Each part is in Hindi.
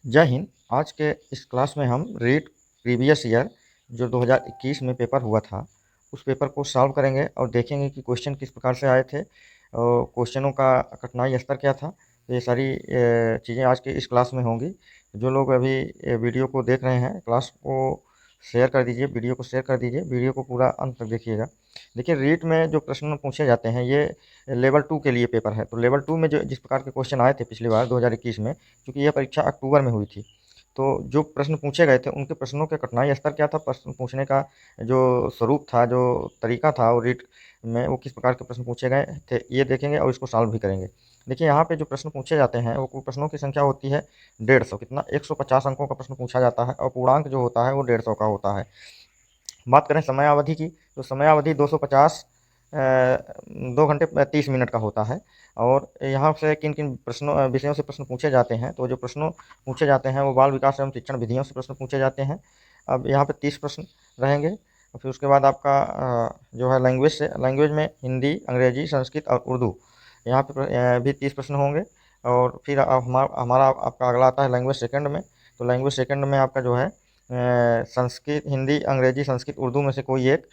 जय हिंद। आज के इस क्लास में हम रीट प्रीवियस ईयर जो 2021 में पेपर हुआ था उस पेपर को सॉल्व करेंगे और देखेंगे कि क्वेश्चन किस प्रकार से आए थे और क्वेश्चनों का कठिनाई स्तर क्या था। तो ये सारी चीज़ें आज के इस क्लास में होंगी। जो लोग अभी वीडियो को देख रहे हैं क्लास को शेयर कर दीजिए, वीडियो को शेयर कर दीजिए, वीडियो को पूरा अंत तक देखिएगा। देखिए, रीट में जो प्रश्न पूछे जाते हैं ये लेवल 2 के लिए पेपर है। तो लेवल 2 में जो जिस प्रकार के क्वेश्चन आए थे पिछली बार 2021 में, क्योंकि यह परीक्षा अक्टूबर में हुई थी, तो जो प्रश्न पूछे गए थे उनके प्रश्नों के कठिनाई स्तर क्या था, प्रश्न पूछने का जो स्वरूप था, जो तरीका था, और रीट में वो किस प्रकार के प्रश्न पूछे गए थे, ये देखेंगे और इसको सॉल्व भी करेंगे। देखिए, यहाँ पे जो प्रश्न पूछे जाते हैं वो प्रश्नों की संख्या होती है 150। कितना? 150 अंकों का प्रश्न पूछा जाता है और पूर्णांक जो होता है वो 150 का होता है। बात करें समयावधि की, तो समयावधि 250 2 घंटे 30 मिनट का होता है। और यहाँ से किन किन प्रश्नों विषयों से प्रश्न पूछे जाते हैं, तो जो प्रश्नों पूछे जाते हैं वो बाल विकास एवं शिक्षण विधियों से प्रश्न पूछे जाते हैं। अब यहाँ पे 30 प्रश्न रहेंगे। और फिर उसके बाद आपका जो है लैंग्वेज से, लैंग्वेज में हिंदी, अंग्रेजी, संस्कृत और उर्दू, यहाँ पे भी 30 प्रश्न होंगे। और फिर हमारा आपका अगला आता है लैंग्वेज सेकंड में। तो लैंग्वेज सेकंड में आपका जो है संस्कृत, हिंदी, अंग्रेजी, संस्कृत, उर्दू में से कोई एक।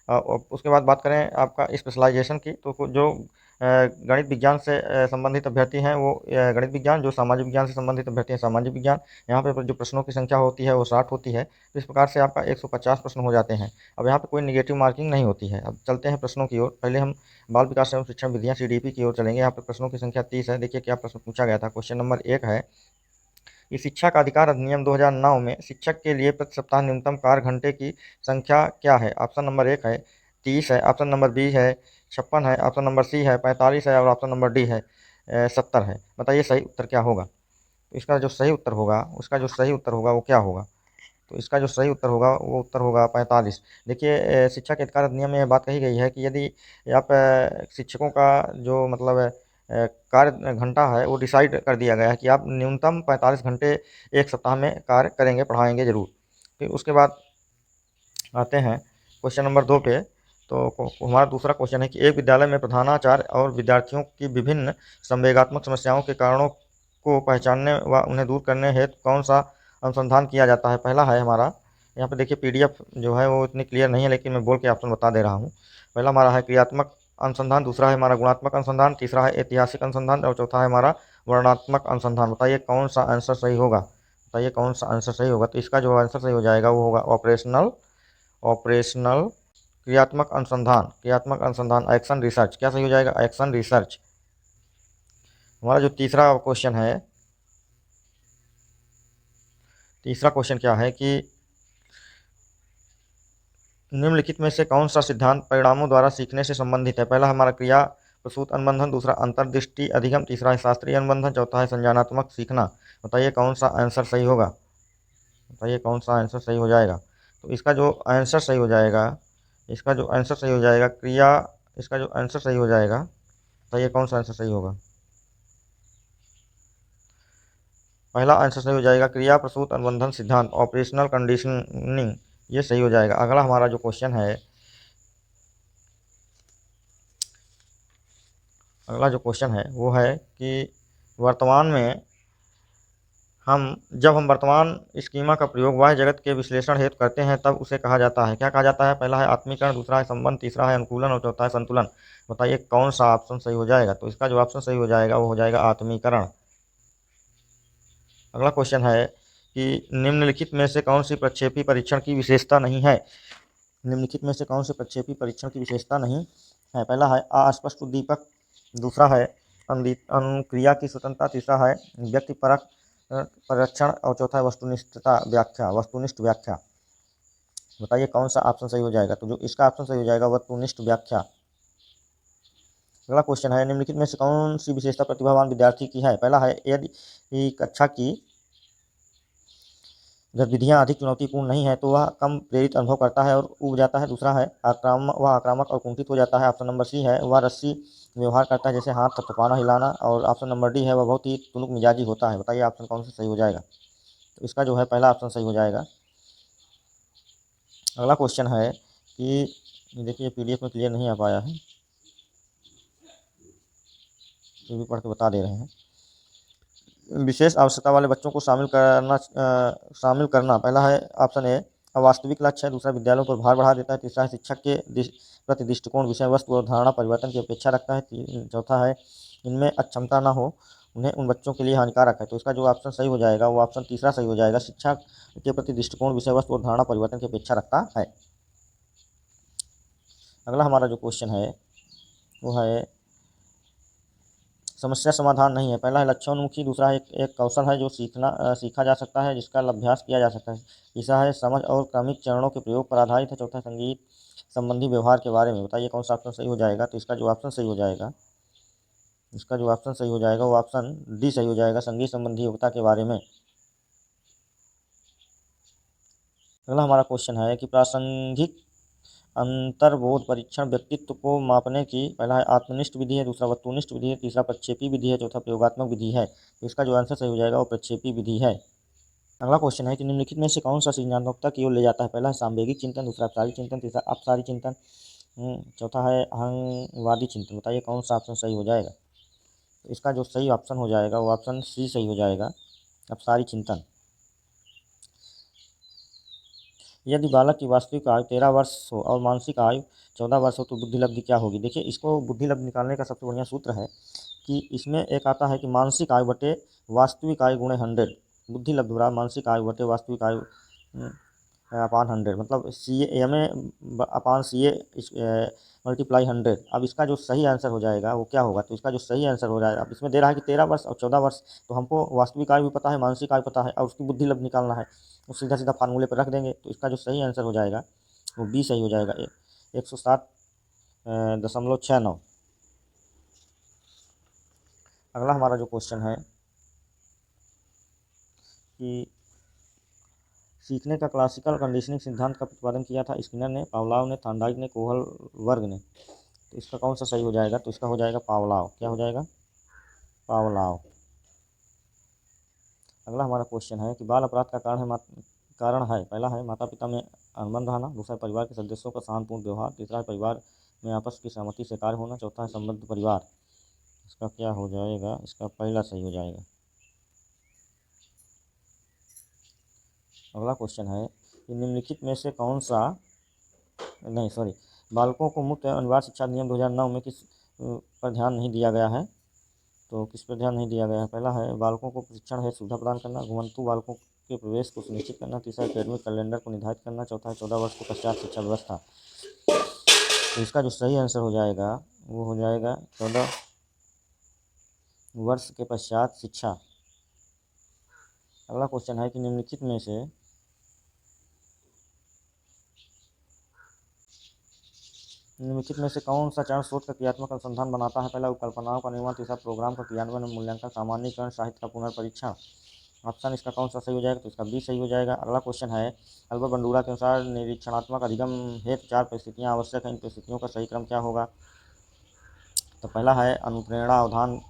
उसके बाद बात करें आपका स्पेशलाइजेशन की, तो जो गणित विज्ञान से संबंधित अभ्यर्थी हैं वो गणित विज्ञान, जो सामाजिक विज्ञान से संबंधित अभ्यर्थी हैं सामाजिक विज्ञान। यहाँ पे जो प्रश्नों की संख्या होती है वो 60 होती है। तो इस प्रकार से आपका 150 प्रश्न हो जाते हैं। अब यहाँ पे कोई निगेटिव मार्किंग नहीं होती है। अब चलते हैं प्रश्नों की ओर। पहले हम बाल विकास एवं शिक्षण विधियाँ CDP की ओर चलेंगे। यहाँ पे प्रश्नों की संख्या 30 है। देखिए क्या प्रश्न पूछा गया था। क्वेश्चन नंबर 1 है कि शिक्षा का अधिकार अधिनियम 2009 में शिक्षक के लिए प्रति सप्ताह न्यूनतम कार्य घंटे की संख्या क्या है। ऑप्शन नंबर 1 है 30 है, ऑप्शन नंबर बी है 56 है, ऑप्शन नंबर सी है 45 है और ऑप्शन नंबर डी है 70 है। बताइए सही उत्तर क्या होगा। तो इसका जो सही उत्तर होगा, वो क्या होगा। तो इसका जो सही उत्तर होगा वो उत्तर होगा 45। देखिए, शिक्षा के अधिकार अधिनियम में यह बात कही गई है कि यदि आप शिक्षकों का जो मतलब कार्य घंटा है वो डिसाइड कर दिया गया है कि आप न्यूनतम 45 घंटे एक सप्ताह में कार्य करेंगे, पढ़ाएंगे ज़रूर। फिर उसके बाद आते हैं क्वेश्चन नंबर 2 पे। तो हमारा दूसरा क्वेश्चन है कि एक विद्यालय में प्रधानाचार्य और विद्यार्थियों की विभिन्न संवेगात्मक समस्याओं के कारणों को पहचानने व उन्हें दूर करने हेतु कौन सा अनुसंधान किया जाता है। पहला है हमारा, यहाँ पे देखिए PDF जो है वो इतनी क्लियर नहीं है, लेकिन मैं बोल के ऑप्शन बता दे रहा हूँ। पहला हमारा है क्रियात्मक अनुसंधान, दूसरा है हमारा गुणात्मक अनुसंधान, तीसरा है ऐतिहासिक अनुसंधान और चौथा है हमारा वर्णनात्मक अनुसंधान। बताइए कौन सा आंसर सही होगा। बताइए कौन सा आंसर सही होगा। तो इसका जो आंसर सही हो जाएगा वो होगा ऑपरेशनल ऑपरेशनल क्रियात्मक अनुसंधान, एक्शन रिसर्च। क्या सही हो जाएगा? Action research. हमारा जो तीसरा क्वेश्चन क्या है कि निम्नलिखित में से कौन सा सिद्धांत परिणामों द्वारा सीखने से संबंधित है। पहला हमारा क्रिया प्रसूत अनुबंधन, दूसरा अंतर्दृष्टि अधिगम, तीसरा है शास्त्रीय अनुबंधन, चौथा है संज्ञानात्मक सीखना। बताइए कौन सा आंसर सही होगा। बताइए कौन सा आंसर सही हो जाएगा। तो इसका जो आंसर सही हो जाएगा, इसका जो आंसर सही हो जाएगा, बताइए कौन सा आंसर सही होगा। पहला आंसर सही हो जाएगा क्रिया प्रसूत अनुबंधन सिद्धांत, ऑपरेशनल कंडीशनिंग, ये सही हो जाएगा। अगला हमारा जो क्वेश्चन है, वो है कि वर्तमान में जब हम वर्तमान स्कीमा का प्रयोग बाह्य जगत के विश्लेषण हेतु करते हैं तब उसे कहा जाता है। क्या कहा जाता है? पहला है आत्मीकरण, दूसरा है संबंध, तीसरा है अनुकूलन और चौथा है संतुलन। बताइए कौन सा ऑप्शन सही हो जाएगा। तो इसका जो ऑप्शन सही हो जाएगा वो हो जाएगा आत्मीकरण। अगला क्वेश्चन है कि निम्नलिखित में से कौन सी प्रक्षेपी परीक्षण की विशेषता नहीं है। निम्नलिखित में से कौन से प्रक्षेपी परीक्षण की विशेषता नहीं है। पहला है अस्पष्ट उद्दीपक, दूसरा है अनुक्रिया की स्वतंत्रता, तीसरा है व्यक्तिपरक परीक्षण और चौथा है वस्तुनिष्ठ व्याख्या। बताइए कौन सा ऑप्शन सही हो जाएगा। तो जो इसका ऑप्शन सही हो जाएगा वस्तुनिष्ठ व्याख्या। अगला क्वेश्चन है निम्नलिखित में से कौन सी विशेषता प्रतिभावान विद्यार्थी की है। पहला है यदि कक्षा की गतिविधियाँ अधिक चुनौतीपूर्ण नहीं है तो वह कम प्रेरित अनुभव करता है और ऊब जाता है। दूसरा है आक्रामक और कुंठित हो जाता है। ऑप्शन नंबर सी है वह रस्सी व्यवहार करता है जैसे हाथ थपथपाना हिलाना। और ऑप्शन नंबर डी है वह बहुत ही तुनक मिजाजी होता है। बताइए ऑप्शन कौन सा सही हो जाएगा। तो इसका जो है पहला ऑप्शन सही हो जाएगा। अगला क्वेश्चन है कि देखिए PDF में क्लियर नहीं आ पाया है, फिर भी पढ़ के बता दे रहे हैं। विशेष आवश्यकता वाले बच्चों को शामिल करना। पहला है ऑप्शन ए अवास्तविक लक्ष्य है, दूसरा विद्यालयों पर भार बढ़ा देता है, तीसरा है शिक्षक के प्रति दृष्टिकोण विषय वस्तु और धारणा परिवर्तन की अपेक्षा रखता है, चौथा है इनमें अक्षमता ना हो, उन्हें उन बच्चों के लिए हानिकारक है। तो इसका जो ऑप्शन सही हो जाएगा वो ऑप्शन तीसरा सही हो जाएगा, शिक्षा के प्रति दृष्टिकोण विषय वस्तु और धारणा परिवर्तन की अपेक्षा रखता है। अगला हमारा जो क्वेश्चन है वो है समस्या समाधान नहीं है। पहला है लक्ष्योन्मुखी, दूसरा है एक कौशल है जो सीखा जा सकता है, जिसका अभ्यास किया जा सकता है, तीसरा है समझ और क्रमिक चरणों के प्रयोग पर आधारित है, चौथा संगीत संबंधी व्यवहार के बारे में। बताइए कौन सा ऑप्शन सही हो जाएगा। तो इसका जो ऑप्शन सही हो जाएगा वो ऑप्शन डी सही हो जाएगा, संगीत संबंधी योग्यता के बारे में। अगला हमारा क्वेश्चन है कि प्रासंगिक अंतर्बोध परीक्षण व्यक्तित्व को मापने की, पहला है आत्मनिष्ठ विधि है, दूसरा वस्तुनिष्ठ विधि है, तीसरा प्रक्षेपी विधि है, चौथा प्रयोगात्मक विधि है। तो इसका जो आंसर सही हो जाएगा वो प्रक्षेपी विधि है। अगला क्वेश्चन है कि निम्नलिखित में से कौन सा सृजनात्मकता की ओर ले जाता है। पहला है सामवेगिक चिंतन, दूसरा अपसारी चिंतन, तीसरा अपसारी चिंतन, चौथा है अहंवादी चिंतन। बताइए कौन सा ऑप्शन सही हो जाएगा। तो इसका जो सही ऑप्शन हो जाएगा वो ऑप्शन सी सही हो जाएगा, अपसारी चिंतन। यदि बालक की वास्तविक आयु 13 वर्ष हो और मानसिक आयु 14 वर्ष हो तो बुद्धि लब्धि क्या होगी। देखिए इसको बुद्धि लब्धि निकालने का सबसे बढ़िया सूत्र है कि इसमें एक आता है कि मानसिक आयु बटे वास्तविक आयु गुणे 100, बुद्धि लब्धि बराबर मानसिक आयु बटे वास्तविक आयु अपान 100, मतलब C M A upon C A multiply 100। अब इसका जो सही आंसर हो जाएगा वो क्या होगा। तो इसका जो सही आंसर हो जाएगा, अब इसमें दे रहा है कि 13 वर्ष और 14 वर्ष, तो हमको वास्तविक आयु भी पता है, मानसिक आयु पता है और उसकी बुद्धि लब्धि निकालना है, वो सीधा सीधा फार्मूले पर रख देंगे। तो इसका जो सही आंसर हो जाएगा वो बी सही हो जाएगा, 107.69। अगला हमारा जो क्वेश्चन है कि सीखने का क्लासिकल कंडीशनिंग सिद्धांत का प्रतिपादन किया था स्किनर ने, पावलाव ने, थॉर्नडाइक ने, कोहलवर्ग ने। तो इसका कौन सा सही हो जाएगा। तो इसका हो जाएगा पावलाव। क्या हो जाएगा, पावलाव। अगला हमारा क्वेश्चन है कि बाल अपराध का कारण है पहला है माता पिता में अनबन रहना, दूसरा परिवार के सदस्यों का सहानुभूतिपूर्ण व्यवहार, तीसरा है परिवार में आपस की सहमति से कार्य होना, चौथा है संबद्ध परिवार। इसका क्या हो जाएगा, इसका पहला सही हो जाएगा। अगला क्वेश्चन है कि निम्नलिखित में से कौन सा नहीं सॉरी बालकों को मुफ्त एवं अनिवार्य शिक्षा अधिनियम 2009 में किस पर ध्यान नहीं दिया गया है। तो किस पर ध्यान नहीं दिया गया है। पहला है बालकों को प्रशिक्षण है सुविधा प्रदान करना, घुमंतु बालकों के प्रवेश को सुनिश्चित करना, तीसरा एकेडमिक कैलेंडर को निर्धारित करना, चौथा है 14 वर्ष के पश्चात शिक्षा व्यवस्था। तो इसका जो सही आंसर हो जाएगा वो हो जाएगा 14 वर्ष के पश्चात शिक्षा। अगला क्वेश्चन है कि निम्नलिखित में से कौन सा चरण सोच का क्रियात्मक अनुसंधान बनाता है। पहला कल्पनाओं का निर्माण, तीसरा प्रोग्राम का क्रियान्वयन मूल्यांकन, सामान्यीकरण, साहित्य का पुनर्परीक्षण। ऑप्शन इसका कौन सा सही हो जाएगा। तो इसका बी सही हो जाएगा। अगला क्वेश्चन है अल्बर्ट बंडूरा के अनुसार निरीक्षणात्मक अधिगम हेतु 4 परिस्थितियाँ आवश्यक हैं, इन परिस्थितियों का सही क्रम क्या होगा। तो पहला है अनुप्रेरणा अवधान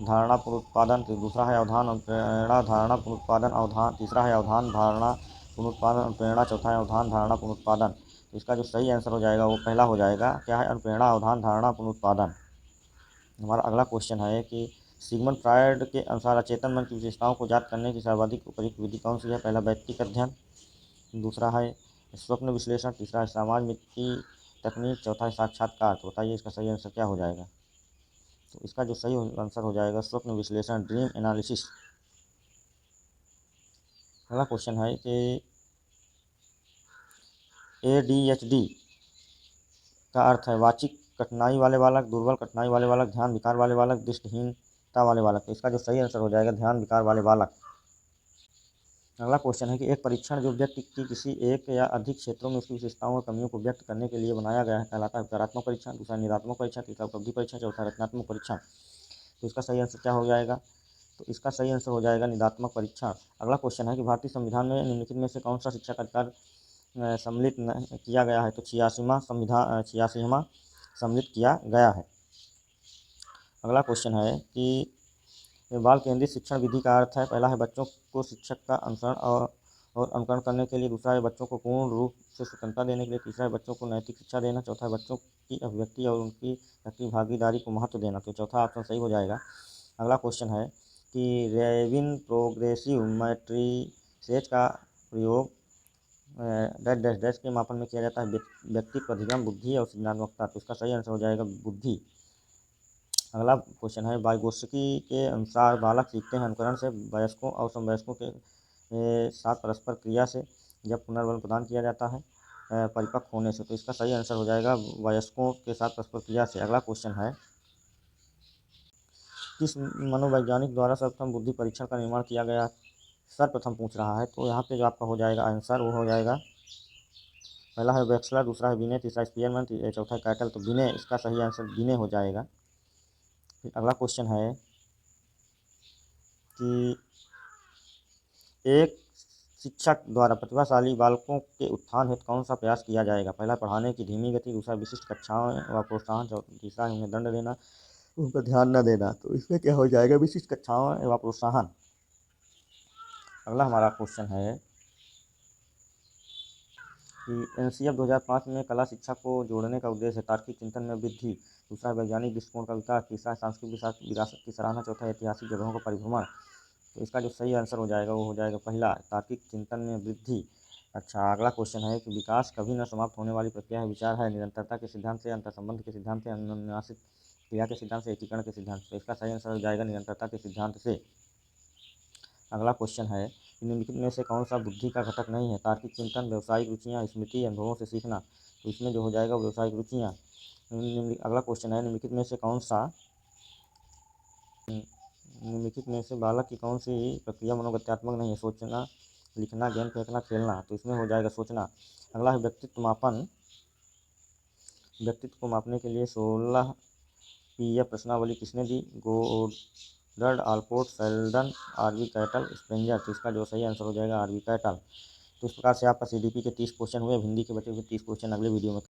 धारणा पुनरुत्पादन, दूसरा है अवधान अनुप्रेरणा धारणा पुनरुत्पादन अवधान, तीसरा है अवधान धारणा पुनरुत्पादन अनुप्रेरणा, चौथा है अवधान धारणा पुनरुत्पादन। तो इसका जो सही आंसर हो जाएगा वो पहला हो जाएगा, क्या है, अनुप्रेरणा अवधान धारणा पुनरुत्पादन। हमारा अगला क्वेश्चन है कि सिगमंड फ्रायड के अनुसार अचेतन मन की विशेषताओं को ज्ञात करने की सर्वाधिक उपयुक्त विधि कौन सी है। पहला व्यक्तिगत अध्ययन, दूसरा है स्वप्न विश्लेषण, तीसरा है समाज मित्ती तकनीक, चौथा है साक्षात्कार। तो बताइए इसका सही आंसर क्या हो जाएगा। तो इसका जो सही आंसर हो जाएगा स्वप्न विश्लेषण, ड्रीम एनालिसिस। अगला क्वेश्चन है कि ADHD का अर्थ है वाचिक कठिनाई वाले बालक, दुर्बल कठिनाई वाले बालक, ध्यान विकार वाले बालक, दृष्टिहीनता वाले बालक। तो इसका जो सही आंसर हो जाएगा ध्यान विकार वाले बालक। अगला क्वेश्चन है कि एक परीक्षण जो व्यक्ति की किसी एक या अधिक क्षेत्रों में उसकी विशेषताओं और कमियों को व्यक्त करने के लिए बनाया गया है कहलाता है विचारात्मक परीक्षण, दूसरा निरात्मक परीक्षण, तीसरा उपलब्धि परीक्षण, चौथा रचनात्मक परीक्षण। तो इसका सही आंसर क्या हो जाएगा। तो इसका सही आंसर हो जाएगा निदात्मक परीक्षण। अगला क्वेश्चन है कि भारतीय संविधान में निम्नलिखित में से कौन सा शिक्षा का अधिकार सम्मिलित किया गया है। तो 86वां सम्मिलित किया गया है। अगला क्वेश्चन है कि बाल केंद्रित शिक्षण विधि का अर्थ है पहला है बच्चों को शिक्षक का अनुसरण और अनुकरण करने के लिए, दूसरा है बच्चों को पूर्ण रूप से स्वतंत्रता देने के लिए, तीसरा है बच्चों को नैतिक शिक्षा देना, चौथा है बच्चों की अभिव्यक्ति और उनकी सक्रिय भागीदारी को महत्व देना। तो चौथा ऑप्शन सही हो जाएगा। अगला क्वेश्चन है कि रेविन प्रोग्रेसिव मैट्रिसेज का प्रयोग डैश डैश डैश के मापन में किया जाता है, व्यक्तित्व, अधिगम, बुद्धि और सृजनात्मकता। तो इसका सही आंसर हो जाएगा बुद्धि। अगला क्वेश्चन है, वाइगोत्स्की के अनुसार बालक सीखते हैं अनुकरण से, वयस्कों और समवयस्कों के साथ परस्पर क्रिया से, जब पुनर्बल प्रदान किया जाता है, परिपक्व होने से। तो इसका सही आंसर हो जाएगा वयस्कों के साथ परस्पर क्रिया से। अगला क्वेश्चन है, किस मनोवैज्ञानिक द्वारा सर्वप्रथम बुद्धि परीक्षण का निर्माण किया गया? सर्वप्रथम पूछ रहा है, तो यहाँ पे जो आपका हो जाएगा आंसर वो हो जाएगा, पहला है वेक्सलर, दूसरा है विने, तीसरा स्पीयरमैन, चौथा कैटल। तो विने इसका सही आंसर विने हो जाएगा। फिर अगला क्वेश्चन है कि एक शिक्षक द्वारा प्रतिभाशाली बालकों के उत्थान हेतु कौन सा प्रयास किया जाएगा? पहला पढ़ाने की धीमी गति, दूसरा विशिष्ट कक्षाओं व प्रोत्साहन, तीसरा उन्हें दंड देना, उन पर ध्यान न देना। तो इसमें क्या हो जाएगा? विशिष्ट कक्षाओं व प्रोत्साहन। अगला हमारा क्वेश्चन है कि एनसीएफ 2005 में कला शिक्षा को जोड़ने का उद्देश्य है, तार्किक चिंतन में वृद्धि, दूसरा वैज्ञानिक दृष्टिकोण का विकास, तीसरा सांस्कृतिक विरासत की सराहना, चौथा ऐतिहासिक जगहों का परिभ्रमण। तो इसका जो सही आंसर हो जाएगा वो हो जाएगा पहला, तार्किक चिंतन में वृद्धि। अच्छा, अगला क्वेश्चन है कि विकास कभी न समाप्त होने वाली प्रक्रिया है, विचार है, निरंतरता के सिद्धांत से, अंतर्संबंध के सिद्धांत से, अनुनासिक क्रिया के सिद्धांत से, एकीकरण के सिद्धांत से। तो इसका सही आंसर हो जाएगा निरंतरता के सिद्धांत से। अगला क्वेश्चन है, निम्नलिखित में से कौन सा बुद्धि का घटक नहीं है? तार्किक चिंतन, व्यावसायिक रुचियाँ, स्मृति, अनुभवों से सीखना। तो इसमें जो हो जाएगा व्यावसायिक रुचियाँ। अगला क्वेश्चन है, निम्नलिखित में से बालक की कौन सी प्रक्रिया मनोगत्यात्मक नहीं है? सोचना, लिखना, गेंद फेंकना, खेलना। तो इसमें हो जाएगा सोचना। अगला है व्यक्तित्व मापन। व्यक्तित्व को मापने के लिए 16 पीएफ प्रश्नावली किसने दी? गोडर्ड, आलपोर्ट, सेल्डन, आरवी कैटल, स्पेंजर। तो इसका जो सही आंसर हो जाएगा आरवी कैटल। तो इस प्रकार से आपका सीडीपी के 30 क्वेश्चन हुए। हिंदी के बचे हुए 30 क्वेश्चन अगले वीडियो में